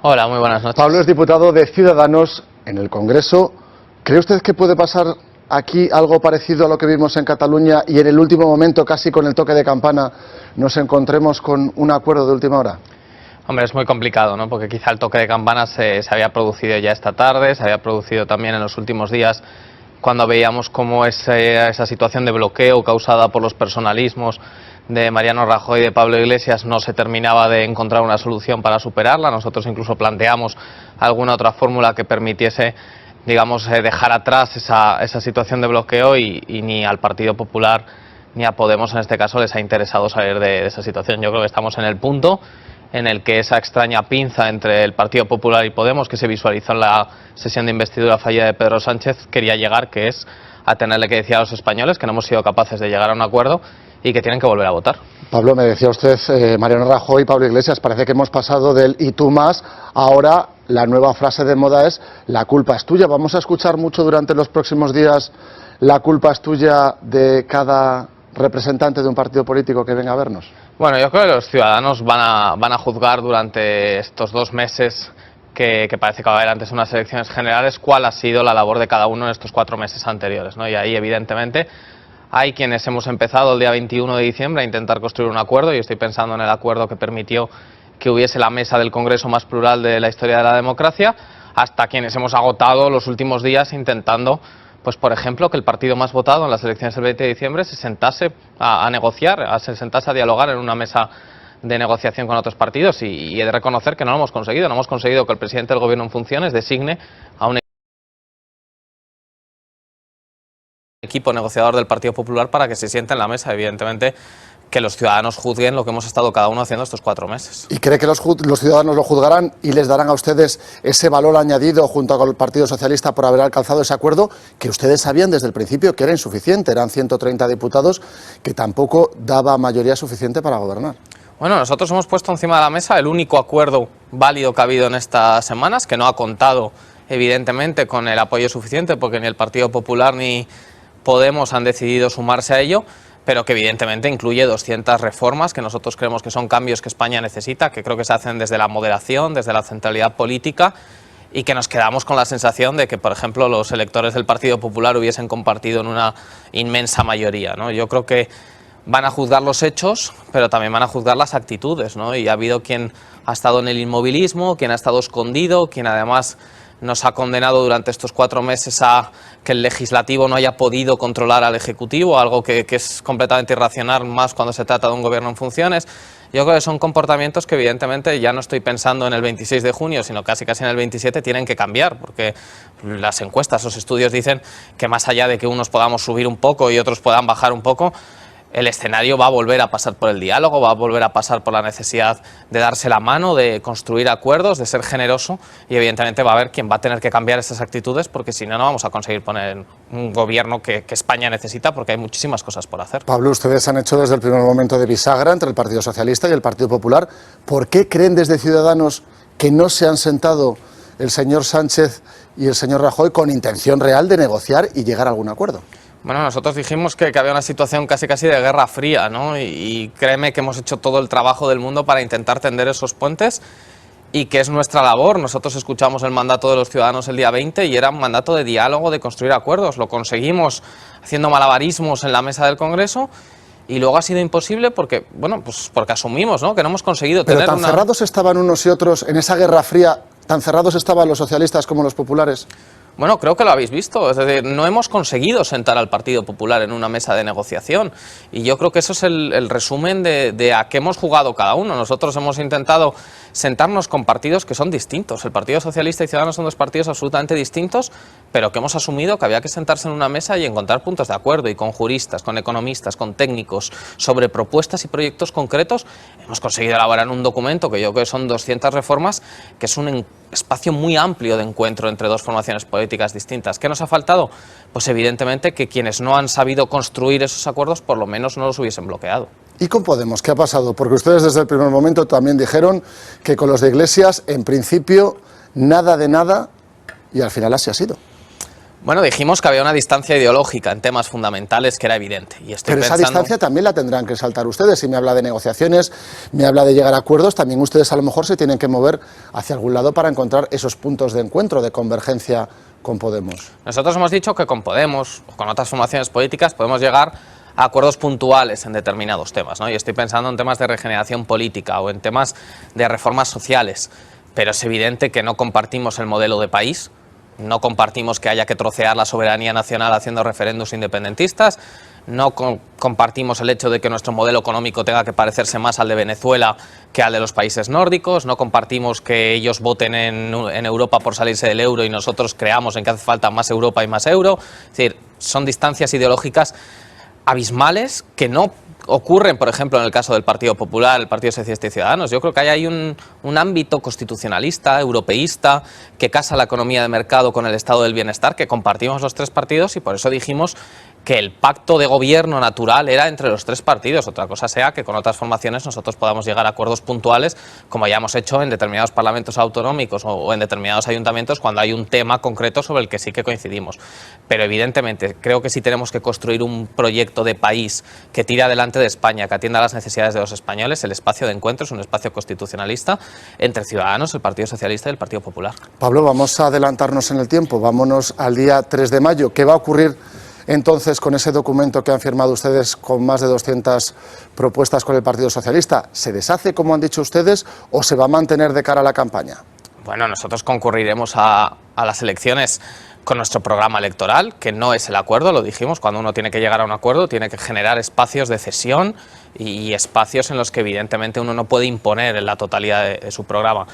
Hola, muy buenas noches. Pablo es diputado de Ciudadanos en el Congreso. ¿Cree usted que puede pasar aquí algo parecido a lo que vimos en Cataluña y en el último momento, casi con el toque de campana, nos encontremos con un acuerdo de última hora? Hombre, es muy complicado, ¿no? Porque quizá el toque de campana se había producido ya esta tarde, se había producido también en los últimos días cuando veíamos cómo esa situación de bloqueo causada por los personalismos de Mariano Rajoy y de Pablo Iglesias no se terminaba de encontrar una solución para superarla. Nosotros incluso planteamos alguna otra fórmula que permitiese, digamos, dejar atrás esa situación de bloqueo y ni al Partido Popular ni a Podemos en este caso les ha interesado salir de esa situación. Yo creo que estamos en el punto en el que esa extraña pinza entre el Partido Popular y Podemos que se visualizó en la sesión de investidura fallida de Pedro Sánchez quería llegar, que es a tenerle que decir a los españoles que no hemos sido capaces de llegar a un acuerdo y que tienen que volver a votar. Pablo, me decía usted, Mariano Rajoy y Pablo Iglesias, parece que hemos pasado del y tú más, ahora la nueva frase de moda es la culpa es tuya. Vamos a escuchar mucho durante los próximos días la culpa es tuya de cada representante de un partido político que venga a vernos. Bueno, yo creo que los ciudadanos van a juzgar durante estos 2 meses que parece que va a haber antes unas elecciones generales cuál ha sido la labor de cada uno en estos 4 meses anteriores, ¿no? Y ahí evidentemente hay quienes hemos empezado el día 21 de diciembre a intentar construir un acuerdo. Yo estoy pensando en el acuerdo que permitió que hubiese la mesa del Congreso más plural de la historia de la democracia, hasta quienes hemos agotado los últimos días intentando, pues por ejemplo, que el partido más votado en las elecciones del 20 de diciembre se sentase a negociar, se sentase a dialogar en una mesa de negociación con otros partidos y he de reconocer que no lo hemos conseguido. No hemos conseguido que el presidente del Gobierno en funciones designe a un equipo negociador del Partido Popular para que se siente en la mesa. Evidentemente que los ciudadanos juzguen lo que hemos estado cada uno haciendo estos 4 meses. ¿Y cree que los ciudadanos lo juzgarán y les darán a ustedes ese valor añadido junto con el Partido Socialista por haber alcanzado ese acuerdo que ustedes sabían desde el principio que era insuficiente? Eran 130 diputados, que tampoco daba mayoría suficiente para gobernar. Bueno, nosotros hemos puesto encima de la mesa el único acuerdo válido que ha habido en estas semanas, que no ha contado evidentemente con el apoyo suficiente porque ni el Partido Popular ni Podemos han decidido sumarse a ello, pero que evidentemente incluye 200 reformas que nosotros creemos que son cambios que España necesita, que creo que se hacen desde la moderación, desde la centralidad política, y que nos quedamos con la sensación de que, por ejemplo, los electores del Partido Popular hubiesen compartido en una inmensa mayoría, ¿no? Yo creo que van a juzgar los hechos, pero también van a juzgar las actitudes, ¿no? Y ha habido quien ha estado en el inmovilismo, quien ha estado escondido, quien además nos ha condenado durante estos 4 meses a que el legislativo no haya podido controlar al ejecutivo, algo que es completamente irracional, más cuando se trata de un gobierno en funciones. Yo creo que son comportamientos que evidentemente ya no estoy pensando en el 26 de junio, sino casi en el 27 tienen que cambiar, porque las encuestas, los estudios dicen que más allá de que unos podamos subir un poco y otros puedan bajar un poco, el escenario va a volver a pasar por el diálogo, va a volver a pasar por la necesidad de darse la mano, de construir acuerdos, de ser generoso, y evidentemente va a haber quien va a tener que cambiar esas actitudes, porque si no, no vamos a conseguir poner un gobierno que España necesita, porque hay muchísimas cosas por hacer. Pablo, ustedes han hecho desde el primer momento de bisagra entre el Partido Socialista y el Partido Popular. ¿Por qué creen desde Ciudadanos que no se han sentado el señor Sánchez y el señor Rajoy con intención real de negociar y llegar a algún acuerdo? Bueno, nosotros dijimos que había una situación casi de guerra fría, ¿no? Y créeme que hemos hecho todo el trabajo del mundo para intentar tender esos puentes y que es nuestra labor. Nosotros escuchamos el mandato de los ciudadanos el día 20 y era un mandato de diálogo, de construir acuerdos. Lo conseguimos haciendo malabarismos en la mesa del Congreso y luego ha sido imposible porque, bueno, pues porque asumimos, ¿no?, que no hemos conseguido tener Pero tan cerrados estaban unos y otros en esa guerra fría, tan cerrados estaban los socialistas como los populares. Bueno, creo que lo habéis visto, es decir, no hemos conseguido sentar al Partido Popular en una mesa de negociación y yo creo que eso es el resumen de a qué hemos jugado cada uno. Nosotros hemos intentado sentarnos con partidos que son distintos. El Partido Socialista y Ciudadanos son 2 partidos absolutamente distintos, pero que hemos asumido que había que sentarse en una mesa y encontrar puntos de acuerdo, y con juristas, con economistas, con técnicos, sobre propuestas y proyectos concretos. Hemos conseguido elaborar un documento que yo creo que son 200 reformas, que es un espacio muy amplio de encuentro entre 2 formaciones políticas distintas. ¿Qué nos ha faltado? Pues evidentemente que quienes no han sabido construir esos acuerdos por lo menos no los hubiesen bloqueado. ¿Y con Podemos qué ha pasado? Porque ustedes desde el primer momento también dijeron que con los de Iglesias, en principio, nada de nada, y al final así ha sido. Bueno, dijimos que había una distancia ideológica en temas fundamentales que era evidente. Y Pero esa distancia también la tendrán que saltar ustedes. Si me habla de negociaciones, me habla de llegar a acuerdos, también ustedes a lo mejor se tienen que mover hacia algún lado para encontrar esos puntos de encuentro, de convergencia con Podemos. Nosotros hemos dicho que con Podemos o con otras formaciones políticas podemos llegar a acuerdos puntuales en determinados temas, ¿no? Y estoy pensando en temas de regeneración política o en temas de reformas sociales, pero es evidente que no compartimos el modelo de país. No compartimos que haya que trocear la soberanía nacional haciendo referéndums independentistas, no compartimos el hecho de que nuestro modelo económico tenga que parecerse más al de Venezuela que al de los países nórdicos, no compartimos que ellos voten en Europa por salirse del euro y nosotros creamos en que hace falta más Europa y más euro. Es decir, son distancias ideológicas abismales que no ocurren, por ejemplo, en el caso del Partido Popular, el Partido Socialista y Ciudadanos. Yo creo que ahí hay un ámbito constitucionalista, europeísta, que casa la economía de mercado con el estado del bienestar, que compartimos los tres partidos, y por eso dijimos que el pacto de gobierno natural era entre los tres partidos. Otra cosa sea que con otras formaciones nosotros podamos llegar a acuerdos puntuales, como ya hemos hecho en determinados parlamentos autonómicos o en determinados ayuntamientos, cuando hay un tema concreto sobre el que sí que coincidimos. Pero evidentemente creo que si tenemos que construir un proyecto de país que tire adelante de España, que atienda a las necesidades de los españoles, el espacio de encuentro es un espacio constitucionalista entre Ciudadanos, el Partido Socialista y el Partido Popular. Pablo, vamos a adelantarnos en el tiempo, vámonos al día 3 de mayo. ¿Qué va a ocurrir entonces con ese documento que han firmado ustedes con más de 200 propuestas con el Partido Socialista? ¿Se deshace, como han dicho ustedes, o se va a mantener de cara a la campaña? Bueno, nosotros concurriremos a las elecciones con nuestro programa electoral, que no es el acuerdo, lo dijimos, cuando uno tiene que llegar a un acuerdo tiene que generar espacios de cesión y espacios en los que evidentemente uno no puede imponer en la totalidad de su programa.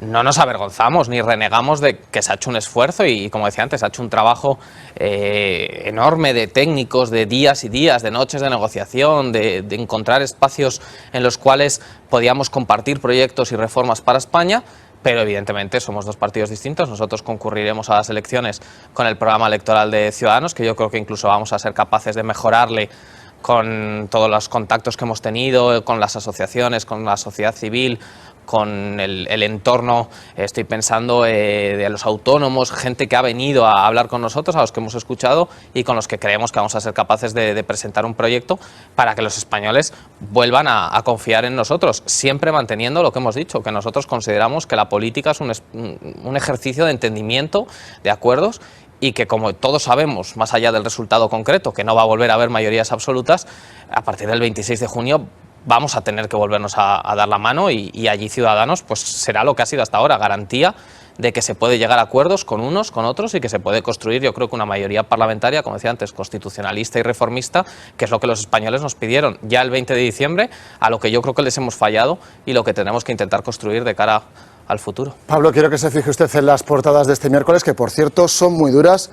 No nos avergonzamos ni renegamos de que se ha hecho un esfuerzo y, como decía antes, se ha hecho un trabajo enorme de técnicos, de días y días, de noches de negociación, de encontrar espacios en los cuales podíamos compartir proyectos y reformas para España, pero evidentemente somos dos partidos distintos. Nosotros concurriremos a las elecciones con el programa electoral de Ciudadanos, que yo creo que incluso vamos a ser capaces de mejorarle con todos los contactos que hemos tenido, con las asociaciones, con la sociedad civil, con el entorno. Estoy pensando de los autónomos, gente que ha venido a hablar con nosotros, a los que hemos escuchado y con los que creemos que vamos a ser capaces de presentar un proyecto para que los españoles vuelvan a confiar en nosotros, siempre manteniendo lo que hemos dicho, que nosotros consideramos que la política es un ejercicio de entendimiento, de acuerdos, y que, como todos sabemos, más allá del resultado concreto, que no va a volver a haber mayorías absolutas, a partir del 26 de junio vamos a tener que volvernos a dar la mano y allí Ciudadanos pues será lo que ha sido hasta ahora, garantía de que se puede llegar a acuerdos con unos, con otros y que se puede construir, yo creo que una mayoría parlamentaria, como decía antes, constitucionalista y reformista, que es lo que los españoles nos pidieron ya el 20 de diciembre, a lo que yo creo que les hemos fallado y lo que tenemos que intentar construir de cara al futuro. Pablo, quiero que se fije usted en las portadas de este miércoles, que por cierto son muy duras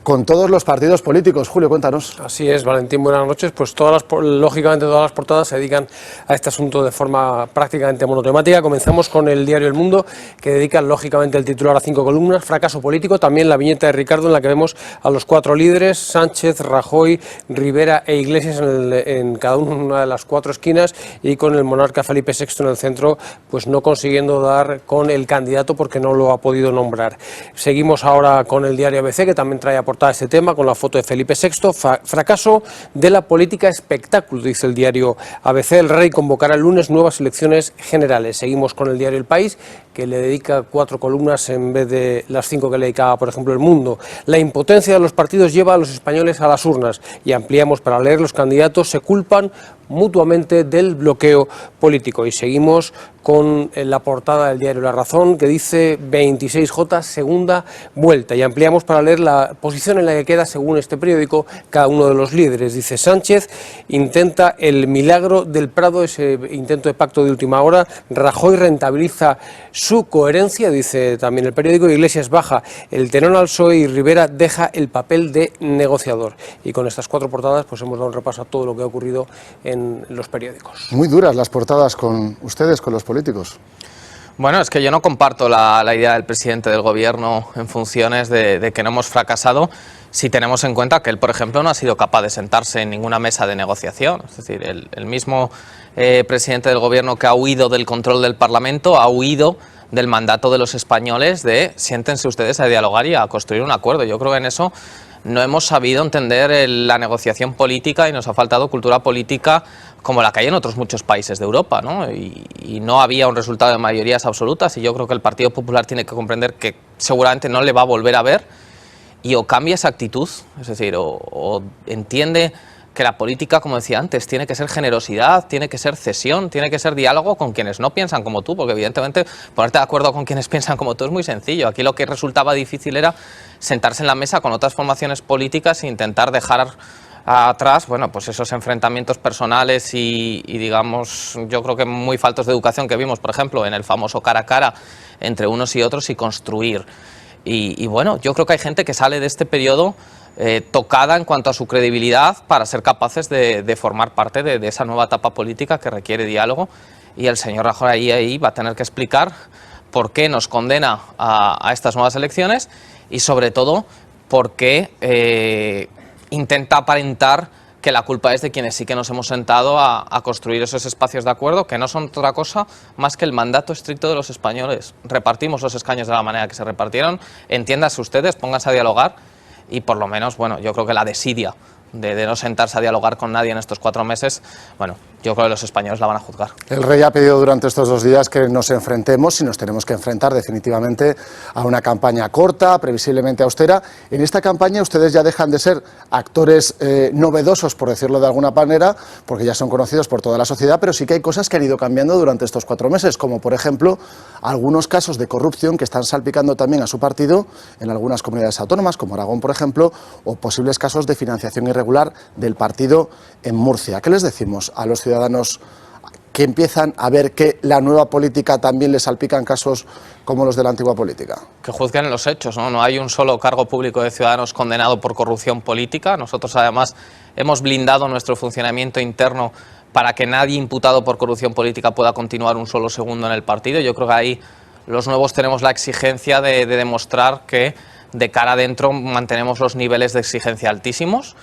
con todos los partidos políticos. Julio, cuéntanos. Así es, Valentín, buenas noches. Pues lógicamente todas las portadas se dedican a este asunto de forma prácticamente monotemática. Comenzamos con el diario El Mundo, que dedica lógicamente el titular a 5 columnas: fracaso político, también la viñeta de Ricardo, en la que vemos a los 4 líderes, Sánchez, Rajoy, Rivera e Iglesias en cada una de las 4 esquinas, y con el monarca Felipe VI en el centro, pues no consiguiendo dar con el candidato porque no lo ha podido nombrar. Seguimos ahora con el diario ABC, que también trae a este tema con la foto de Felipe VI. Fracaso de la política espectáculo, dice el diario ABC. El rey convocará el lunes nuevas elecciones generales. Seguimos con el diario El País, que le dedica 4 columnas en vez de las 5 que le dedicaba, por ejemplo, El Mundo. La impotencia de los partidos lleva a los españoles a las urnas. Y ampliamos para leer: los candidatos se culpan mutuamente del bloqueo político. Y seguimos con la portada del diario La Razón, que dice 26J, segunda vuelta. Y ampliamos para leer la posición en la que queda, según este periódico, cada uno de los líderes. Dice: Sánchez intenta el milagro del Prado, ese intento de pacto de última hora. Rajoy rentabiliza su coherencia, dice también el periódico. Iglesias baja el tenor al PSOE y Rivera deja el papel de negociador. Y con estas 4 portadas pues hemos dado un repaso a todo lo que ha ocurrido en los periódicos. Muy duras las portadas con ustedes, con los políticos. Bueno, es que yo no comparto la idea del presidente del gobierno en funciones de que no hemos fracasado, si tenemos en cuenta que él, por ejemplo, no ha sido capaz de sentarse en ninguna mesa de negociación. Es decir, el mismo presidente del gobierno que ha huido del control del Parlamento, ha huido del mandato de los españoles de siéntense ustedes a dialogar y a construir un acuerdo. Yo creo que en eso no hemos sabido entender la negociación política y nos ha faltado cultura política como la que hay en otros muchos países de Europa, ¿no? Y no había un resultado de mayorías absolutas, y yo creo que el Partido Popular tiene que comprender que seguramente no le va a volver a ver, y o cambia esa actitud, es decir, o entiende que la política, como decía antes, tiene que ser generosidad, tiene que ser cesión, tiene que ser diálogo con quienes no piensan como tú, porque evidentemente ponerte de acuerdo con quienes piensan como tú es muy sencillo. Aquí lo que resultaba difícil era sentarse en la mesa con otras formaciones políticas e intentar dejar atrás, bueno, pues esos enfrentamientos personales y digamos, yo creo que muy faltos de educación que vimos, por ejemplo, en el famoso cara a cara entre unos y otros, y construir. Y bueno, yo creo que hay gente que sale de este periodo tocada en cuanto a su credibilidad para ser capaces de formar parte de esa nueva etapa política que requiere diálogo, y el señor Rajoy ahí va a tener que explicar por qué nos condena a estas nuevas elecciones y sobre todo por qué intenta aparentar que la culpa es de quienes sí que nos hemos sentado a construir esos espacios de acuerdo, que no son otra cosa más que el mandato estricto de los españoles. Repartimos los escaños de la manera que se repartieron, entiéndanse ustedes, pónganse a dialogar, y por lo menos, bueno, yo creo que la desidia de no sentarse a dialogar con nadie en estos 4 meses, bueno, yo creo que los españoles la van a juzgar. El rey ha pedido durante estos 2 días que nos enfrentemos, y nos tenemos que enfrentar definitivamente a una campaña corta, previsiblemente austera. En esta campaña ustedes ya dejan de ser actores novedosos, por decirlo de alguna manera, porque ya son conocidos por toda la sociedad, pero sí que hay cosas que han ido cambiando durante estos 4 meses, como por ejemplo algunos casos de corrupción que están salpicando también a su partido en algunas comunidades autónomas, como Aragón, por ejemplo, o posibles casos de financiación irregular del partido en Murcia. ¿Qué les decimos a los ciudadanos que empiezan a ver que la nueva política también les salpican casos como los de la antigua política? Que juzguen los hechos, ¿no? No hay un solo cargo público de Ciudadanos condenado por corrupción política. Nosotros además hemos blindado nuestro funcionamiento interno para que nadie imputado por corrupción política pueda continuar un solo segundo en el partido. Yo creo que ahí los nuevos tenemos la exigencia de demostrar que de cara adentro mantenemos los niveles de exigencia altísimos.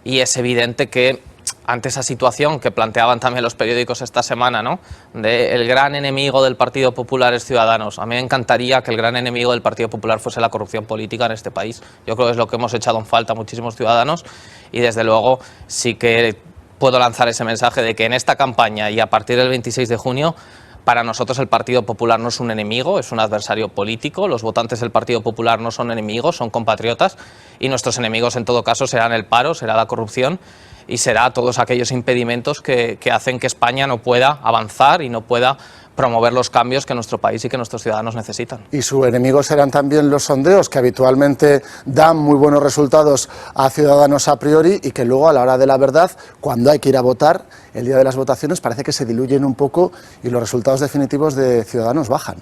Y es evidente que ante esa situación que planteaban también los periódicos esta semana, ¿no?, de el gran enemigo del Partido Popular es Ciudadanos. A mí me encantaría que el gran enemigo del Partido Popular fuese la corrupción política en este país. Yo creo que es lo que hemos echado en falta muchísimos ciudadanos, y desde luego sí que puedo lanzar ese mensaje de que en esta campaña y a partir del 26 de junio para nosotros el Partido Popular no es un enemigo, es un adversario político. Los votantes del Partido Popular no son enemigos, son compatriotas, y nuestros enemigos en todo caso serán el paro, será la corrupción y será todos aquellos impedimentos que hacen que España no pueda avanzar y no pueda promover los cambios que nuestro país y que nuestros ciudadanos necesitan. Y su enemigo serán también los sondeos, que habitualmente dan muy buenos resultados a ciudadanos a priori, y que luego a la hora de la verdad, cuando hay que ir a votar, el día de las votaciones parece que se diluyen un poco y los resultados definitivos de Ciudadanos bajan.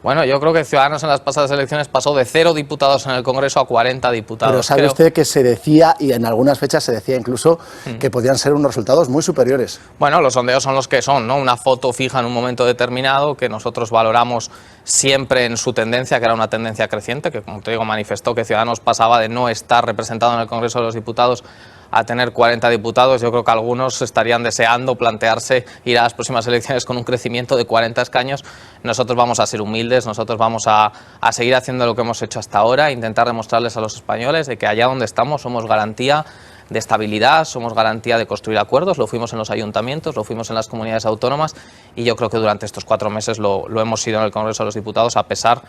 Bueno, yo creo que Ciudadanos en las pasadas elecciones pasó de 0 diputados en el Congreso a 40 diputados. Pero sabe usted que se decía, y en algunas fechas se decía incluso, que podían ser unos resultados muy superiores. Bueno, los sondeos son los que son, ¿no? Una foto fija en un momento determinado que nosotros valoramos siempre en su tendencia, que era una tendencia creciente, que como te digo manifestó que Ciudadanos pasaba de no estar representado en el Congreso de los Diputados a tener 40 diputados. Yo creo que algunos estarían deseando plantearse ir a las próximas elecciones con un crecimiento de 40 escaños. Nosotros vamos a ser humildes, nosotros vamos a seguir haciendo lo que hemos hecho hasta ahora, intentar demostrarles a los españoles de que allá donde estamos somos garantía de estabilidad, somos garantía de construir acuerdos. Lo fuimos en los ayuntamientos, lo fuimos en las comunidades autónomas, y yo creo que durante estos 4 meses lo hemos sido en el Congreso de los Diputados, a pesar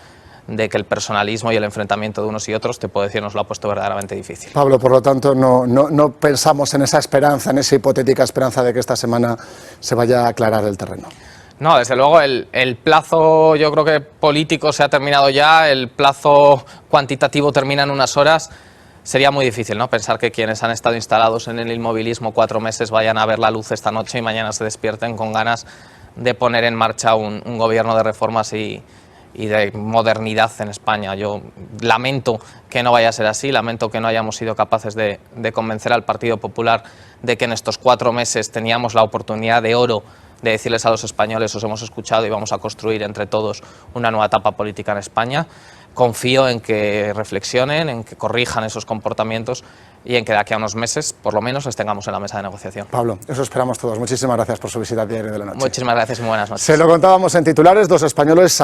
de que el personalismo y el enfrentamiento de unos y otros, te puedo decir, nos lo ha puesto verdaderamente difícil. Pablo, por lo tanto, no pensamos en esa esperanza, en esa hipotética esperanza de que esta semana se vaya a aclarar el terreno. No, desde luego el plazo, yo creo que político se ha terminado ya, el plazo cuantitativo termina en unas horas. Sería muy difícil, ¿no?, pensar que quienes han estado instalados en el inmovilismo 4 meses vayan a ver la luz esta noche y mañana se despierten con ganas de poner en marcha un gobierno de reformas y de modernidad en España. Yo lamento que no vaya a ser así, lamento que no hayamos sido capaces de convencer al Partido Popular de que en estos 4 meses teníamos la oportunidad de oro de decirles a los españoles: os hemos escuchado y vamos a construir entre todos una nueva etapa política en España. Confío en que reflexionen, en que corrijan esos comportamientos y en que de aquí a unos meses, por lo menos, les tengamos en la mesa de negociación. Pablo, eso esperamos todos. Muchísimas gracias por su visita al Diario de la Noche. Muchísimas gracias y muy buenas noches. Se lo contábamos en titulares, 2 españoles